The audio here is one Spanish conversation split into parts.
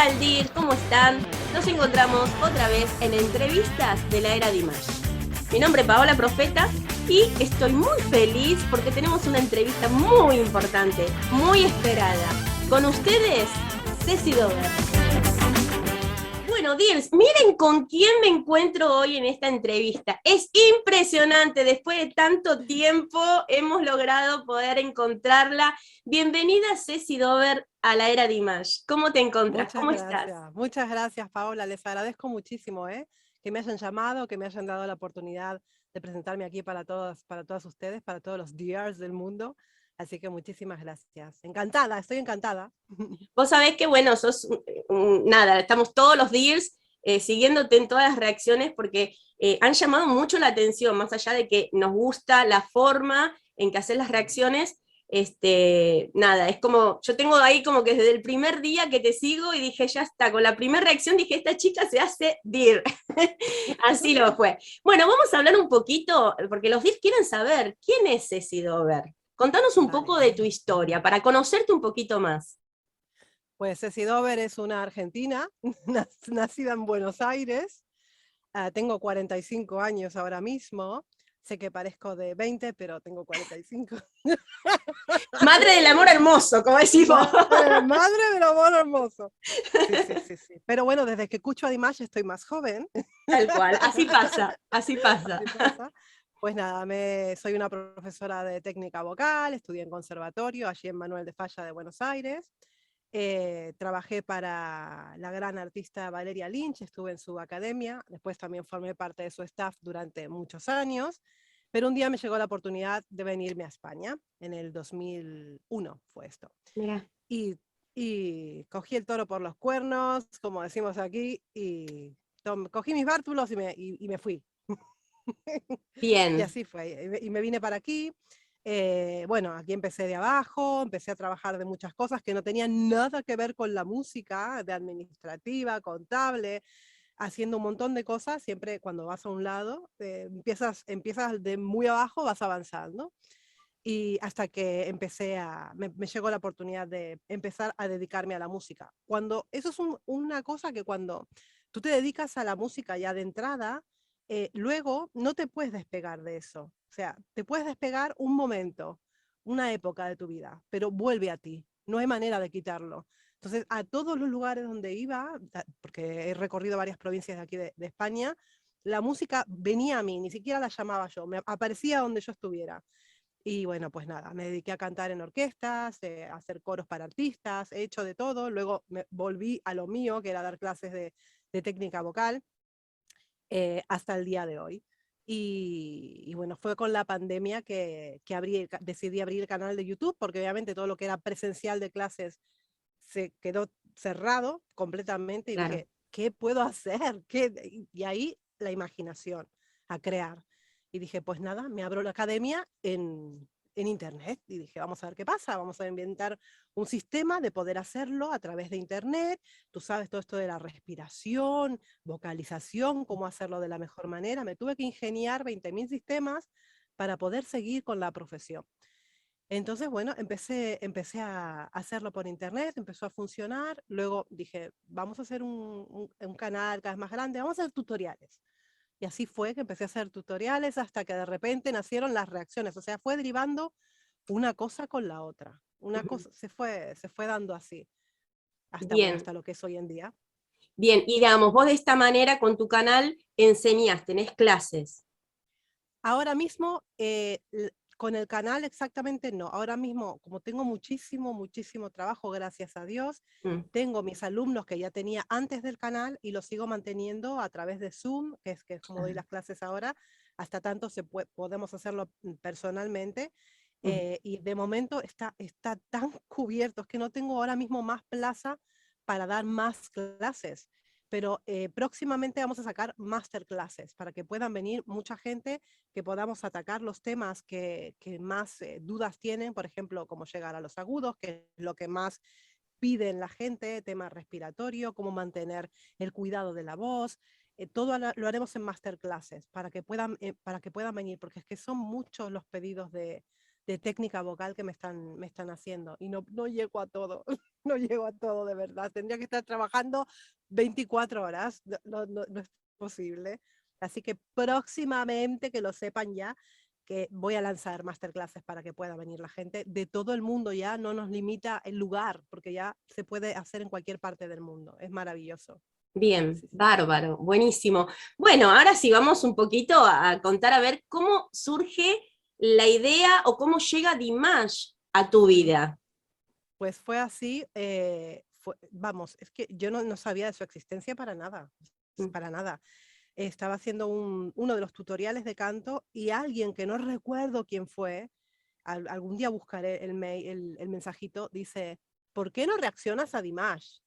tal, Dir? ¿Cómo están? Nos encontramos otra vez en entrevistas de la era Dimash. Mi nombre es Paola Profeta y estoy muy feliz porque tenemos una entrevista muy importante, muy esperada. Con ustedes, Ceci Dover. Bueno, Dirs, miren con quién me encuentro hoy en esta entrevista. Es impresionante, después de tanto tiempo hemos logrado poder encontrarla. Bienvenida, Ceci Dover, a la era Dimash. ¿Cómo te encuentras? ¿Cómo estás? Muchas gracias, Paola. Les agradezco muchísimo, que me hayan llamado, que me hayan dado la oportunidad de presentarme aquí para todas ustedes, para todos los DRs del mundo. Así que muchísimas gracias. Encantada, estoy encantada. Vos sabés que, bueno, nada, estamos todos los días siguiéndote en todas las reacciones porque han llamado mucho la atención, más allá de que nos gusta la forma en que haces las reacciones. Nada, es como, yo tengo ahí como que desde el primer día que te sigo y dije, ya está, con la primera reacción dije, esta chica se hace DIR. Así lo fue. Bueno, vamos a hablar un poquito, porque los DIR quieren saber, ¿quién es Ceci Dover? Contanos un poco Vale. de tu historia, para conocerte un poquito más. Pues Ceci Dover es una argentina, nacida en Buenos Aires. Tengo 45 años ahora mismo. Sé que parezco de 20, pero tengo 45. Madre del amor hermoso, como decimos. Madre del amor hermoso. Sí, sí, sí, sí. Pero bueno, desde que escucho a Dimash estoy más joven. Tal cual, así pasa, así pasa. Así pasa. Pues nada, soy una profesora de técnica vocal, estudié en conservatorio allí en Manuel de Falla de Buenos Aires. Trabajé para la gran artista Valeria Lynch, estuve en su academia, después también formé parte de su staff durante muchos años, pero un día me llegó la oportunidad de venirme a España, en el 2001 fue esto. Mira. Y, y cogí el toro por los cuernos, como decimos aquí, y cogí mis bártulos y me fui. Y Bien, así fue, y me vine para aquí. Bueno, aquí empecé de abajo, empecé a trabajar de muchas cosas que no tenían nada que ver con la música, de administrativa, contable, haciendo un montón de cosas. Siempre cuando vas a un lado, empiezas de muy abajo, vas avanzando. Y hasta que me llegó la oportunidad de empezar a dedicarme a la música. Eso es una cosa que cuando tú te dedicas a la música ya de entrada, luego no te puedes despegar de eso. O sea, te puedes despegar un momento, una época de tu vida, pero vuelve a ti. No hay manera de quitarlo. Entonces, a todos los lugares donde iba, porque he recorrido varias provincias de aquí de España, la música venía a mí, ni siquiera la llamaba yo, me aparecía donde yo estuviera. Y bueno, pues nada, me dediqué a cantar en orquestas, a hacer coros para artistas, he hecho de todo. Luego me volví a lo mío, que era dar clases de técnica vocal, hasta el día de hoy. Y bueno, fue con la pandemia que decidí abrir el canal de YouTube, porque obviamente todo lo que era presencial de clases se quedó cerrado completamente y claro. dije, ¿qué puedo hacer? Y ahí la imaginación, a crear. Y dije, pues nada, me abro la academia en internet y dije, vamos a ver qué pasa, vamos a inventar un sistema de poder hacerlo a través de internet. Tú sabes todo esto de la respiración, vocalización, cómo hacerlo de la mejor manera. Me tuve que ingeniar 20.000 sistemas para poder seguir con la profesión. Entonces, bueno, empecé a hacerlo por internet, empezó a funcionar. Luego dije, vamos a hacer un canal cada vez más grande, vamos a hacer tutoriales. Y así fue que empecé a hacer tutoriales hasta que de repente nacieron las reacciones. O sea, fue derivando una cosa con la otra. Una cosa se fue dando así, hasta, bueno, Bien, hasta lo que es hoy en día. bien. Y digamos, vos de esta manera con tu canal enseñás, tenés clases. Ahora mismo, con el canal exactamente no. Ahora mismo, como tengo muchísimo, muchísimo trabajo, gracias a Dios, Mm, tengo mis alumnos que ya tenía antes del canal y los sigo manteniendo a través de Zoom, que es como doy ah, las clases ahora, hasta tanto podemos hacerlo personalmente. mm. Y de momento está tan cubierto, es que no tengo ahora mismo más plaza para dar más clases, pero próximamente vamos a sacar masterclasses para que puedan venir mucha gente, que podamos atacar los temas que más dudas tienen, por ejemplo, cómo llegar a los agudos, que es lo que más piden la gente, tema respiratorio, cómo mantener el cuidado de la voz. Todo lo haremos en masterclasses para que puedan venir, porque es que son muchos los pedidos de técnica vocal que me están haciendo y no llego a todo. no llego a todo de verdad. Tendría que estar trabajando 24 horas, no es posible. Así que próximamente, que lo sepan ya, que voy a lanzar masterclasses para que pueda venir la gente de todo el mundo, ya no nos limita el lugar, porque ya se puede hacer en cualquier parte del mundo. Es maravilloso. Bien, Sí, sí. bárbaro, buenísimo. Bueno, ahora sí vamos un poquito a contar a ver cómo surge la idea o cómo llega Dimash a tu vida. Pues fue así, vamos, es que yo no sabía de su existencia Mm. para nada. Estaba haciendo uno de los tutoriales de canto y alguien que no recuerdo quién fue, algún día buscaré el mail, el mensajito, dice, ¿por qué no reaccionas a Dimash?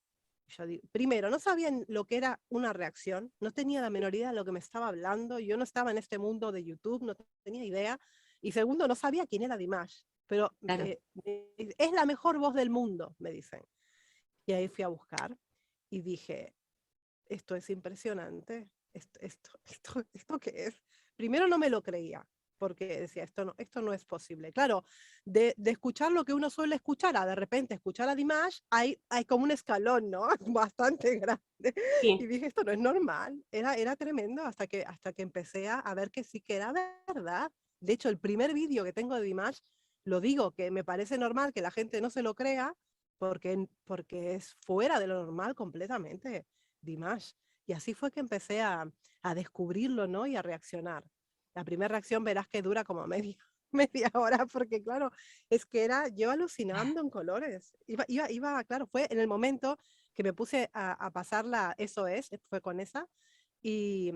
Yo primero, no sabía lo que era una reacción, no tenía la menor idea de lo que me estaba hablando, yo no estaba en este mundo de YouTube, no tenía idea, y segundo, no sabía quién era Dimash, pero Claro. es la mejor voz del mundo, me dicen. Y ahí fui a buscar y dije, esto es impresionante, ¿esto qué es? Primero no me lo creía, porque decía, esto no es posible. Claro, de escuchar lo que uno suele escuchar, a de repente escuchar a Dimash, hay como un escalón, ¿no? Bastante grande. Y Sí. dije, esto no es normal, era tremendo hasta que empecé a ver que sí que era verdad. De hecho, el primer vídeo que tengo de Dimash, lo digo, que me parece normal que la gente no se lo crea, porque es fuera de lo normal completamente, Dimash. Y así fue que empecé a descubrirlo, ¿no? Y a reaccionar. La primera reacción verás que dura como media hora, porque claro, es que era yo alucinando en colores. Claro, fue en el momento que me puse a pasar la SOS, fue con esa, y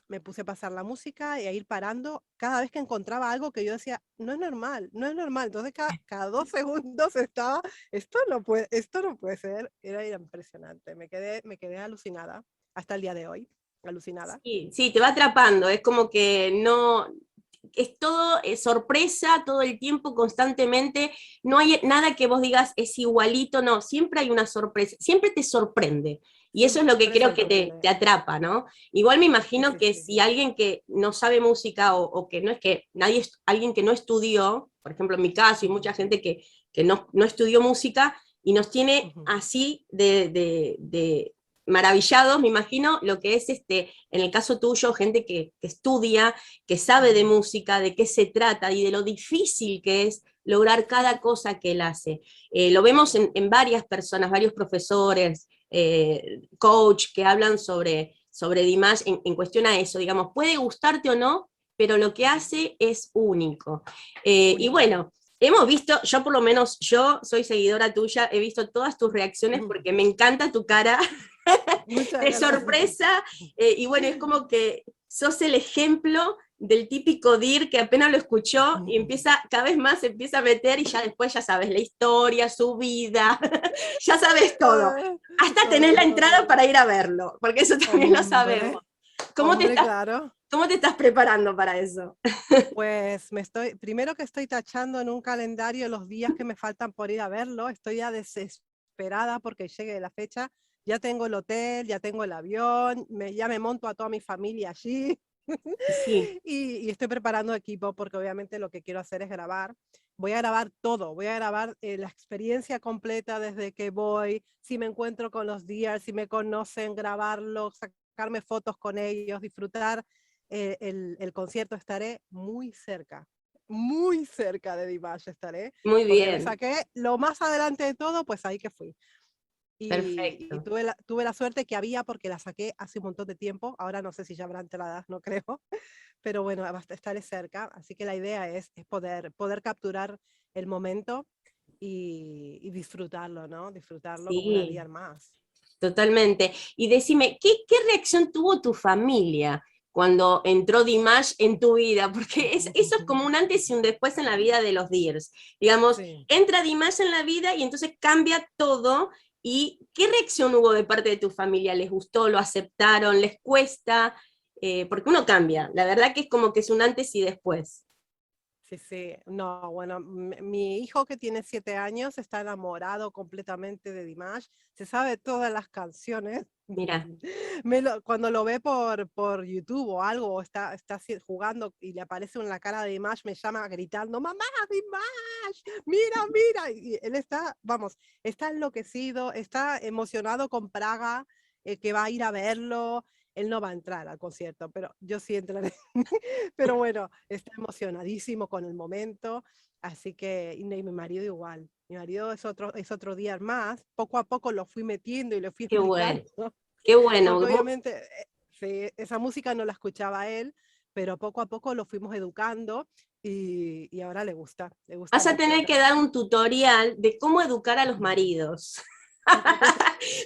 me puse a pasar la música y a ir parando cada vez que encontraba algo que yo decía, no es normal, no es normal. Entonces cada 2 segundos estaba, esto no puede ser. Era impresionante, me quedé alucinada hasta el día de hoy, alucinada. Sí, sí, te va atrapando, es como que no, es todo sorpresa todo el tiempo, constantemente, no hay nada que vos digas es igualito, no, siempre hay una sorpresa, siempre te sorprende, y eso es lo que Siempre creo que te sorprende. atrapa, ¿no? Igual me Sí, imagino sí, que sí. si alguien que no sabe música o que no es que nadie, alguien que no estudió, por ejemplo en mi caso y mucha gente que no estudió música y nos tiene Ujú. así de maravillados, me imagino, lo que es en el caso tuyo, gente que estudia, que sabe de Ujú. música, de qué se trata y de lo difícil que es lograr cada cosa que él hace. Lo vemos en varias personas, varios profesores, coach, que hablan sobre Dimash en cuestión a eso, digamos, puede gustarte o no, pero lo que hace es único. Y Único. bueno, hemos visto, yo por lo menos, yo soy seguidora tuya, he visto todas tus reacciones Ujú. porque me encanta tu cara Muchas de gracias. sorpresa, y bueno, es como que sos el ejemplo del típico DIR que apenas lo escuchó y empieza, cada vez más se empieza a meter y ya después ya sabes la historia, su vida, ya sabes todo. Ah, Hasta tenés la hombre, entrada para ir a verlo, porque eso también lo sabemos. hombre, ¿Cómo te hombre, estás, claro. cómo te estás preparando para eso? Pues primero que estoy tachando en un calendario los días que me faltan por ir a verlo, estoy ya desesperada porque llegue la fecha, ya tengo el hotel, ya tengo el avión, ya me monto a toda mi familia allí. Sí, Y estoy preparando equipo porque obviamente lo que quiero hacer es grabar. Voy a grabar todo, voy a grabar la experiencia completa desde que voy, si me encuentro con los días, si me conocen, grabarlo, sacarme fotos con ellos, disfrutar el concierto. Estaré muy cerca de Dimash estaré, muy porque me bien, saqué lo más adelante de todo, pues ahí que fui. Y perfecto. tuve la suerte que había porque la saqué hace un montón de tiempo. Ahora no sé si ya habrá entradas, no creo. Pero bueno, estaré cerca. Así que la idea es poder capturar el momento y disfrutarlo, ¿no? Disfrutarlo como una Sí, día más. totalmente. Y decime, ¿qué reacción tuvo tu familia cuando entró Dimash en tu vida? Porque eso es como un antes y un después en la vida de los Dears. Digamos, Sí. entra Dimash en la vida y entonces cambia todo. ¿Y qué reacción hubo de parte de tu familia? ¿Les gustó? ¿Lo aceptaron? ¿Les cuesta? Porque uno cambia. La verdad que es como que es un antes y después. Sí, sí, no, bueno, mi hijo que tiene 7 años está enamorado completamente de Dimash, se sabe todas las canciones. Mira, Cuando lo ve por YouTube o algo, o jugando y le aparece en la cara de Dimash, me llama gritando, mamá, Dimash, mira, mira. Y él está, vamos, está enloquecido, está emocionado con Praga, que va a ir a verlo. Él no va a entrar al concierto, pero yo sí entraré. Pero bueno, está emocionadísimo con el momento, así que, y mi marido igual. Mi marido es otro día más, poco a poco lo fui metiendo y lo fui qué explicando, bueno, qué bueno. porque obviamente sí, esa música no la escuchaba él, pero poco a poco lo fuimos educando y ahora le gusta Vas a mucho. tener que dar un tutorial de cómo educar a los maridos.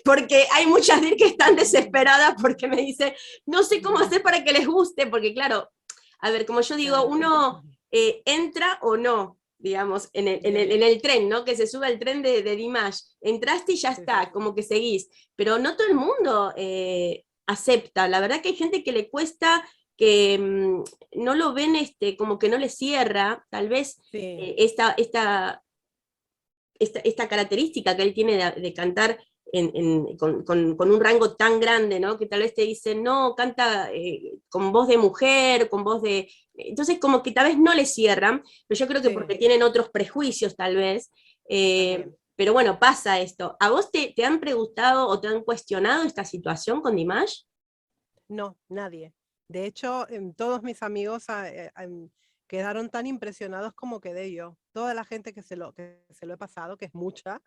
Porque hay muchas DIR que están desesperadas porque me dicen, no sé cómo hacer para que les guste, porque claro, a ver, como yo digo, Claro. uno entra o no, digamos, Yeah. en el tren, ¿no? Que se sube al tren de Dimash, entraste y ya Sí, sí, está, sí. como que seguís, pero no todo el mundo acepta, la verdad que hay gente que le cuesta, que no lo ven como que no le cierra, tal vez Sí, esta característica que él tiene de cantar con un rango tan grande, ¿no? Que tal vez te dicen, no, canta con voz de mujer, con voz de... Entonces como que tal vez no le cierran, pero yo creo que porque sí, tienen otros prejuicios tal vez. también. Pero bueno, pasa esto. ¿A vos te han preguntado o te han cuestionado esta situación con Dimash? No, nadie. De hecho, todos mis amigos quedaron tan impresionados como quedé yo. Toda la gente que se lo he pasado, que es mucha,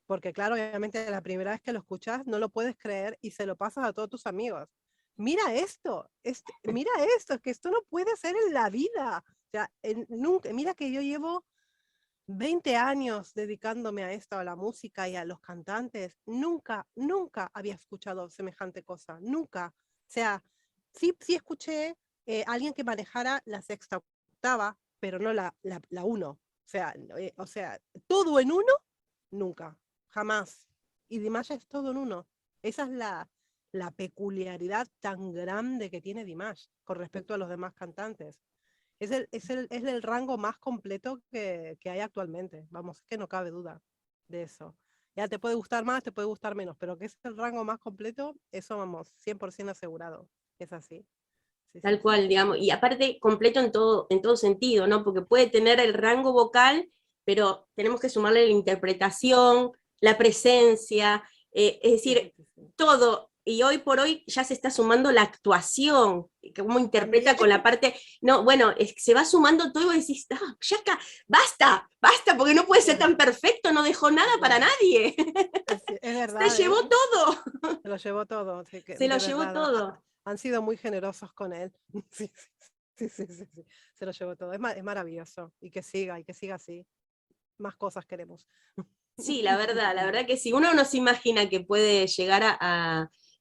porque claro, obviamente la primera vez que lo escuchas no lo puedes creer y se lo pasas a todos tus amigos. Mira esto, mira esto, es que esto no puede ser en la vida. O sea, nunca, mira que yo llevo 20 años dedicándome a esto, a la música y a los cantantes. Nunca, nunca había escuchado semejante cosa, nunca. O sea, sí, sí escuché alguien que manejara la sexta octava, pero no la uno. O sea, todo en uno, nunca, jamás. Y Dimash es todo en uno. Esa es la peculiaridad tan grande que tiene Dimash con respecto a los demás cantantes. Es el rango más completo que hay actualmente. Vamos, es que no cabe duda de eso. Ya te puede gustar más, te puede gustar menos, pero que es el rango más completo, eso vamos, 100% asegurado. Es así. Sí, sí, Tal sí. cual, digamos, y aparte completo en todo sentido, ¿no? Porque puede tener el rango vocal, pero tenemos que sumarle la interpretación, la presencia, es Sí, sí, decir, sí, sí. todo. Y hoy por hoy ya se está sumando la actuación, que cómo interpreta También. con la parte, no, bueno, se va sumando todo y vos decís, "Ah, ya acá, basta, basta, porque no puede ser tan perfecto, no dejó nada para Ya. nadie, Es se verdad, llevó ¿eh? todo, Se lo llevó todo, así que se lo de llevó verdad, todo. han sido muy generosos con él. Sí, sí, sí, sí, sí, sí. Se lo llevó todo. Es maravilloso. Y que siga así. Más cosas queremos. Sí, la verdad que sí. Uno no se imagina que puede llegar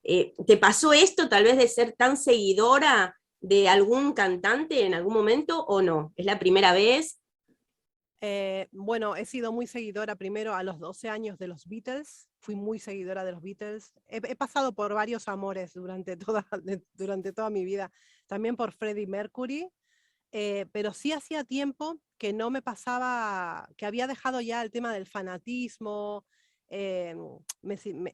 ¿te pasó esto tal vez de ser tan seguidora de algún cantante en algún momento o no? ¿Es la primera vez? Bueno, he sido muy seguidora primero a los 12 años de los Beatles. Fui muy seguidora de los Beatles. He pasado por varios amores durante toda mi vida. También por Freddie Mercury. Pero sí hacía tiempo que no me pasaba, que había dejado ya el tema del fanatismo, eh,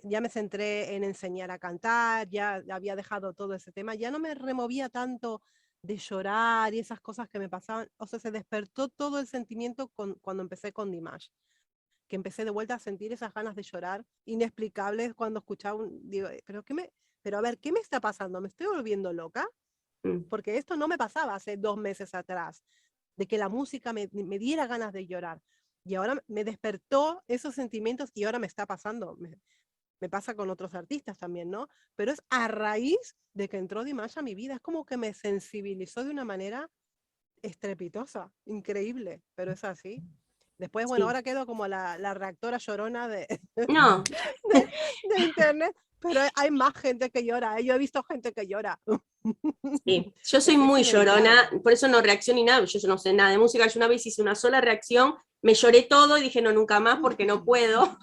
ya me centré en enseñar a cantar, ya había dejado todo ese tema, ya no me removía tanto de llorar y esas cosas que me pasaban, o sea, se despertó todo el sentimiento cuando empecé con Dimash, que empecé de vuelta a sentir esas ganas de llorar inexplicables cuando escuchaba digo, pero a ver, ¿qué me está pasando? ¿Me estoy volviendo loca? Mm. Porque esto no me pasaba hace 2 meses atrás, de que la música me diera ganas de llorar. Y ahora me despertó esos sentimientos y ahora me está pasando. Me pasa con otros artistas también, ¿no? Pero es a raíz de que entró Dimash a mi vida. Es como que me sensibilizó de una manera estrepitosa, increíble, pero es así. Después, bueno, Sí. ahora quedo como la reactora llorona No, de internet, pero hay más gente que llora. Yo he visto gente que llora. sí. Yo soy Es muy llorona, inevitable. por eso no reacciono ni nada. Yo no sé nada de música. Yo una vez hice una sola reacción, me lloré todo y dije no, nunca más porque no puedo.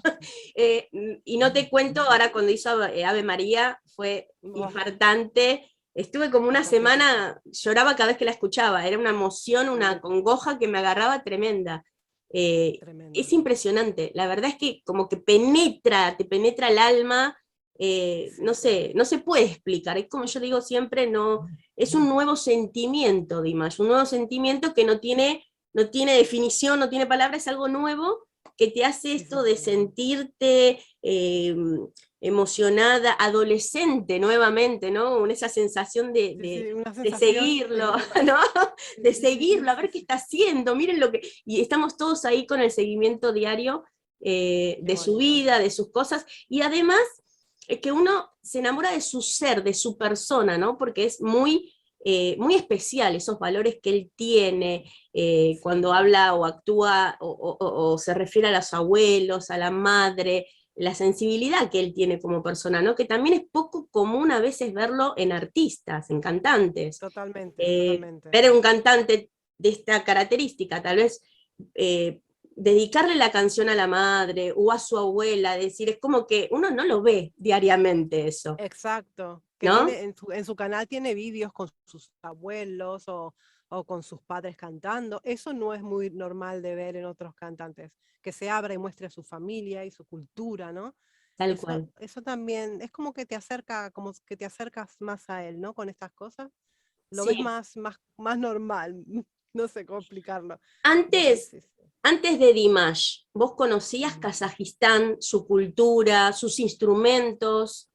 Y no te cuento, ahora cuando hizo Ave María fue Buah, infartante. Estuve como una Fantástico. semana, lloraba cada vez que la escuchaba, era una emoción, una Sí, congoja que me agarraba tremenda. Es tremendo. impresionante, la verdad es que como que te penetra el alma, Sí, no sí. sé, no se puede explicar, es como yo digo siempre, no, es un nuevo sentimiento, Dimash, un nuevo sentimiento que no tiene definición, no tiene palabra, es algo nuevo que te hace Sí, sí, esto de sí. sentirte emocionada, adolescente nuevamente, ¿no? Con esa sensación Sí, sí, una de sensación seguirlo, ¿no? sí, De sí, sí, sí, seguirlo, a sí, ver qué sí. está haciendo, miren lo que... Y estamos todos ahí con el seguimiento diario Qué de su bonito. vida, de sus cosas, y además que uno se enamora de su ser, de su persona, ¿no? Porque es muy especial esos valores que él tiene cuando Sí, habla o actúa o se refiere a los abuelos, a la madre, la sensibilidad que él tiene como persona, ¿no? Que también es poco común a veces verlo en artistas, en cantantes. totalmente, totalmente. Ver a un cantante de esta característica, tal vez eh, dedicarle la canción a la madre o a su abuela, decir, es como que uno no lo ve diariamente eso, Exacto. Que ¿no? tiene en su canal tiene vídeos con sus abuelos o con sus padres cantando. Eso no es muy normal de ver en otros cantantes. Que se abra y muestre a su familia y su cultura, ¿no? Tal cual. Eso también es como que te acerca, como que te acercas más a él, ¿no? Con estas cosas. Lo ves Sí, más normal. No sé cómo explicarlo. Pero antes, sí, sí. antes de Dimash, ¿vos conocías Mm, Kazajistán, su cultura, sus instrumentos?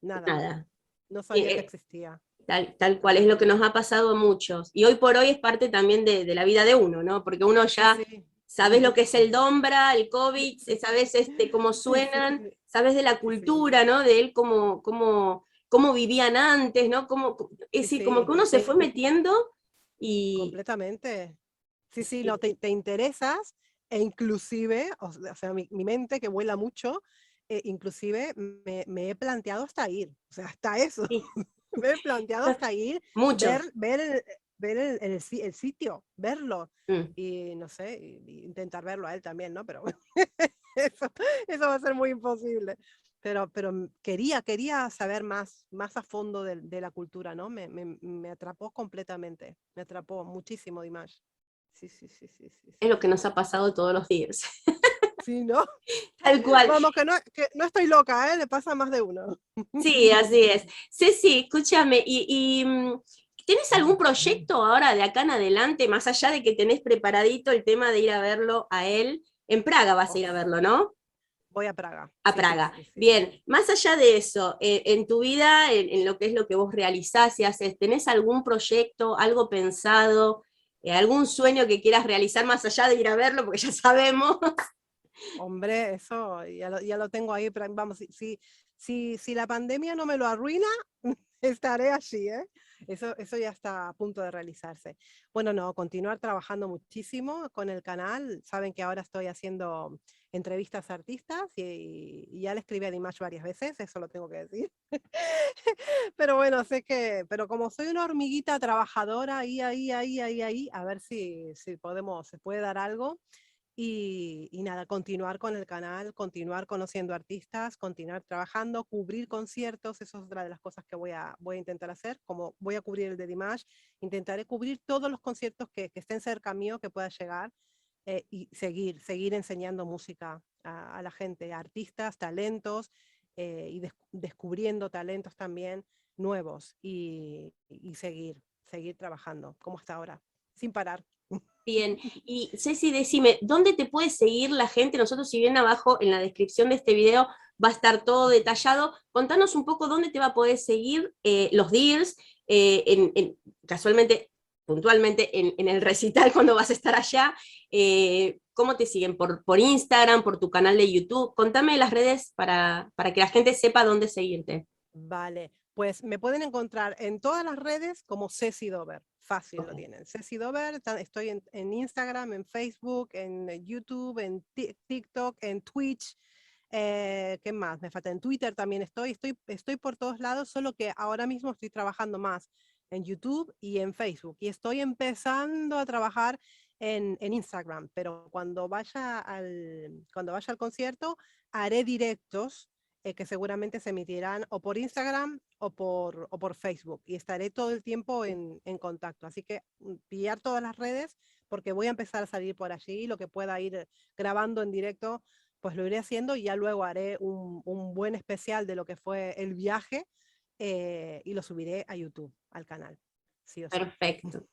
nada, Nada. no sabía que Eh, existía. tal cual es Nada, lo que nada. nos ha pasado a muchos. Y hoy por hoy es parte también de la vida de uno, ¿no? Porque uno Sí, ya sí. sabes lo que es el Dombra, el COVID, Sí, sabes cómo sí, sí, suenan, sabes de la sí, sí, cultura, ¿no? De él, cómo vivían antes, ¿no? Es sí, decir, como que sí, uno se fue metiendo y completamente. Sí, sí, no, sí, te interesas e inclusive, o sea, mi mente que vuela mucho, inclusive me he planteado hasta ir, o sea, hasta eso, sí, me he planteado hasta ir, muchos. ver el sitio, verlo, Mm. y no sé, y intentar verlo a él también, ¿no? Pero bueno, eso, eso va a ser muy imposible. Pero quería saber más a fondo de la cultura, ¿no? Me atrapó completamente, me atrapó muchísimo Dimash. Sí, sí, sí, sí, sí, Es sí, lo que sí. nos ha pasado todos los días. Sí, ¿no? Tal cual. Vamos, que no estoy loca, ¿eh? Le pasa a más de uno. Sí, así es. Ceci, escúchame, ¿tienes algún proyecto ahora de acá en adelante, más allá de que tenés preparadito el tema de ir a verlo a él? En Praga vas a ir a Uf, verlo, ¿no? voy a Praga. A Sí, sí, Praga. sí, sí, sí. Bien, más allá de eso, en tu vida, en lo que es lo que vos realizás y haces, ¿tenés algún proyecto, algo pensado, algún sueño que quieras realizar más allá de ir a verlo? Porque ya sabemos. Hombre, eso ya lo tengo ahí, pero vamos, si la pandemia no me lo arruina, estaré allí, ¿eh? Eso ya está a punto de realizarse. Bueno, no, continuar trabajando muchísimo con el canal. Saben que ahora estoy haciendo entrevistas a artistas y ya le escribí a Dimash varias veces, eso lo tengo que decir. Pero bueno, pero como soy una hormiguita trabajadora, ahí, a ver si se puede dar algo. Y nada, continuar con el canal, continuar conociendo artistas, continuar trabajando, cubrir conciertos, eso es otra de las cosas que voy a intentar hacer, como voy a cubrir el de Dimash, intentaré cubrir todos los conciertos que estén cerca mío, que pueda llegar, y seguir enseñando música a la gente, a artistas, talentos, y descubriendo talentos también nuevos y seguir trabajando como hasta ahora, sin parar. Bien, y Ceci, decime, ¿dónde te puede seguir la gente? Nosotros, si bien abajo en la descripción de este video va a estar todo detallado, contanos un poco dónde te va a poder seguir los deals, casualmente, puntualmente, en el recital cuando vas a estar allá. ¿Cómo te siguen? ¿Por Instagram, por tu canal de YouTube? Contame las redes para que la gente sepa dónde seguirte. Vale, pues me pueden encontrar en todas las redes como Ceci Dover. Fácil lo Ok. tienen. Ceci Dover, estoy en Instagram, en Facebook, en YouTube, en TikTok, en Twitch. ¿Qué más? Me falta en Twitter también estoy por todos lados, solo que ahora mismo estoy trabajando más en YouTube y en Facebook. Y estoy empezando a trabajar en Instagram, pero cuando vaya al concierto haré directos que seguramente se emitirán o por Instagram o por Facebook, y estaré todo el tiempo en contacto. Así que pillar todas las redes, porque voy a empezar a salir por allí, lo que pueda ir grabando en directo, pues lo iré haciendo, y ya luego haré un buen especial de lo que fue el viaje, y lo subiré a YouTube, al canal. Sí o sí. Perfecto.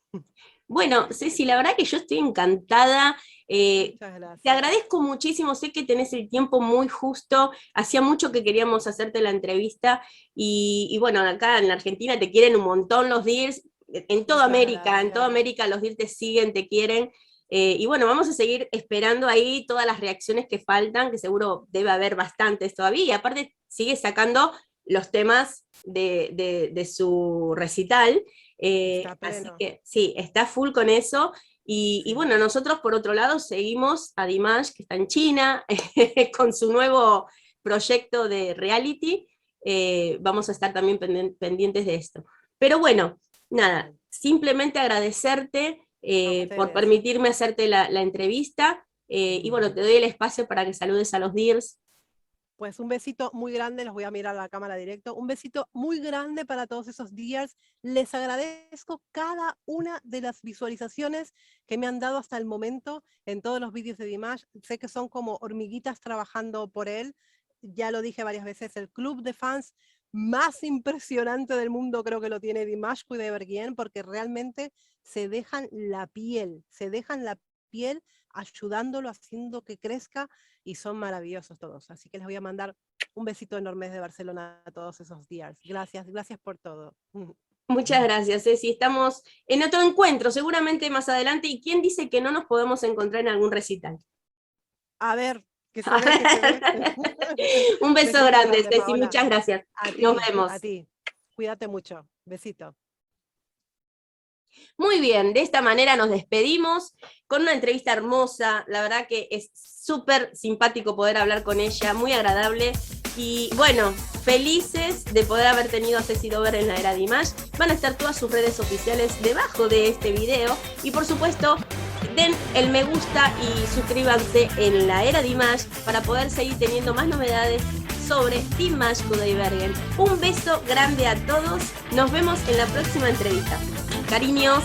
Bueno, Ceci, la verdad que yo estoy encantada. Muchas gracias. Te agradezco muchísimo, sé que tenés el tiempo muy justo, hacía mucho que queríamos hacerte la entrevista y bueno, acá en la Argentina te quieren un montón los Dears, en toda América los Dears te siguen, te quieren, y bueno, vamos a seguir esperando ahí todas las reacciones que faltan, que seguro debe haber bastantes todavía, y aparte sigue sacando los temas de su recital, así que sí, está full con eso. Y bueno, nosotros por otro lado seguimos a Dimash, que está en China, con su nuevo proyecto de reality. Vamos a estar también pendientes de esto. Pero bueno, nada, simplemente agradecerte por permitirme hacerte la entrevista. Y bueno, te doy el espacio para que saludes a los Dears. Pues un besito muy grande, los voy a mirar a la cámara directo, un besito muy grande para todos esos Dears. Les agradezco cada una de las visualizaciones que me han dado hasta el momento en todos los vídeos de Dimash. Sé que son como hormiguitas trabajando por él. Ya lo dije varias veces, el club de fans más impresionante del mundo creo que lo tiene Dimash Kudaibergen, porque realmente se dejan la piel ayudándolo, haciendo que crezca, y son maravillosos todos. Así que les voy a mandar un besito enorme desde Barcelona a todos esos días. Gracias, gracias por todo. Muchas gracias, Ceci. Estamos en otro encuentro, seguramente más adelante. ¿Y quién dice que no nos podemos encontrar en algún recital? A ver, que se ve, que se ve. Un beso grande, Ceci. Muchas gracias. Nos vemos. A ti. Cuídate mucho. Besito. Muy bien, de esta manera nos despedimos con una entrevista hermosa. La verdad que es súper simpático poder hablar con ella, muy agradable. Y bueno, felices de poder haber tenido a Ceci Dover en la era Dimash. Van a estar todas sus redes oficiales debajo de este video. Y por supuesto, den el me gusta y suscríbanse en la era Dimash para poder seguir teniendo más novedades sobre Dimash Kudaibergen. Un beso grande a todos. Nos vemos en la próxima entrevista. Cariños.